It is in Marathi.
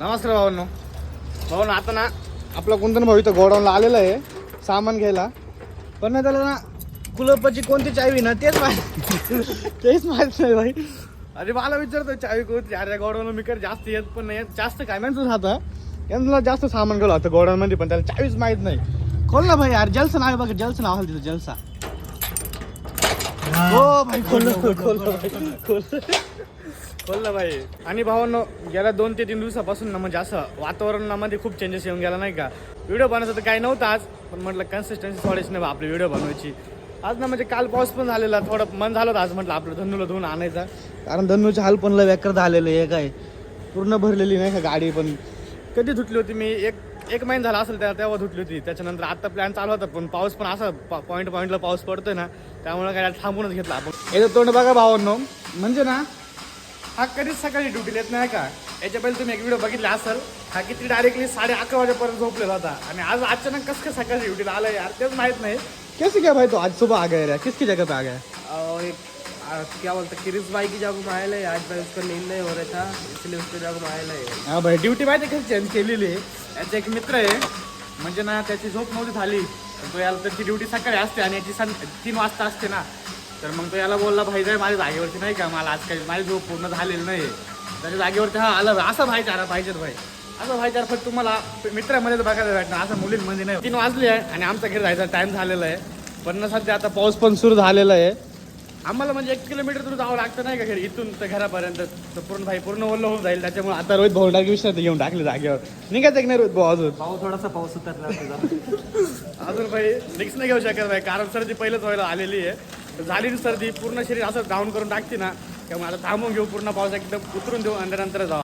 नमस्कार भावांनो. भावांनो आता ना आपला कोणतं भाऊ इथं गोडाऊनला आलेला आहे सामान घ्यायला, पण ना त्याला ना कुलपाची कोणती चावी ना तेच माहित नाही भाई. अरे मला विचारतो चावी कोणती. अरे गोडाऊनला मी कर जास्त येत पण नाही, जास्त काय माहिती राहता यांना जास्त सामान गेलं होतं गोडाऊन मध्ये, पण त्याला चावीच माहित नाही. खोल ना भाई. यार जलसा नाव बघा, जलसा नाव तिथं जलसा. हो भाई खोललं भाई. आणि भावांनो गेल्या 2 ते 3 दिवसापासून ना म्हणजे असं वातावरणामध्ये खूप चेंजेस येऊन गेला नाही का. व्हिडिओ बनवायचं तर काही नव्हतं आज, पण म्हटलं कन्सिस्टन्सी थोडीच नाही आपली व्हिडिओ बनवायची. आज ना म्हणजे काल पाऊस पण झालेला, थोडं मन झालं होतं आज म्हटलं आपलं धन्नूला धुवून आणायचा, कारण धन्नूचे हाल पण लय बेकार झालेलं आहे. काय पूर्ण भरलेली नाही का गाडी. पण कधी धुतली होती मी, एक महिना झाला असेल तेव्हा धुतली होती. त्याच्यानंतर आता प्लॅन चालू होता, पण पाऊस पण असा पॉईंटला पाऊस पडतोय ना, त्यामुळे काय थांबूनच घेतला आपण. याचं तोंड बघा भावांनो, म्हणजे ना हा कधीच सकाळी ड्युटी येत नाही का. याच्या पहिले तुम्ही एक व्हिडिओ बघितला असेल, हा किती डायरेक्टली 11:30 वाजेपर्यंत झोपलेला होता, आणि आज अचानक कसं काय सकाळी ड्युटीला आलं यार तेच माहित नाही. कैसे क्या भाई तो आज सुबह आ गए रे, किसकी जगह पे आ गया? क्या बोलते किरीस भाई की जगह में आया है आज भाई, उसका नींद नहीं हो रहा था इसलिए उसकी जगह में आया है. हा भाई ड्युटी माहिती कशी चेंज केलेली आहे. याचा एक मित्र आहे, म्हणजे ना त्याची झोप नव्हती झाली, तो याला त्याची ड्युटी सकाळी असते आणि याची 3 वाजता असते ना. तर मग तो याला बोलला भाई जाय माझ्या जागेवरती नाही का, मला आज काही माझी झोप पूर्ण झालेली नाही. त्याच्या जागेवरती हा आला. असा भाईचारा पाहिजेत भाई, असं भाईचारा फक्त तुम्हाला मित्रामध्ये तर बघायला भेटणार, असं मुलींमध्ये नाही. 3 वाजले आहे आणि आमचा घरी जायचा टाइम झालेला आहे, पण सध्या आता पाऊस पण सुरू झालेला आहे. आम्हाला म्हणजे 1 किलोमीटर दूर जावं लागतं नाही का घरी, इथून तर घरापर्यंत. तर पूर्ण ओलं होऊन जाईल, त्याच्यामुळे आता रोहित भाऊ विषय घेऊन टाकले जागेवर. निघायचं की नाही रोहित भाऊ अजून? भाऊ थोडासा पाऊस उतरला अजून भाई रिक्स नाही घेऊ शकत भाई, कारण सर्दी पहिलंच व्हायला आलेली आहे. झाली सर्दी, पूर्ण शरीर असं डाऊन करून टाकते ना, त्यामुळे आता थांबून घेऊ, पूर्ण पाऊस एकदम उतरून देऊ आणि नंतर जाऊ.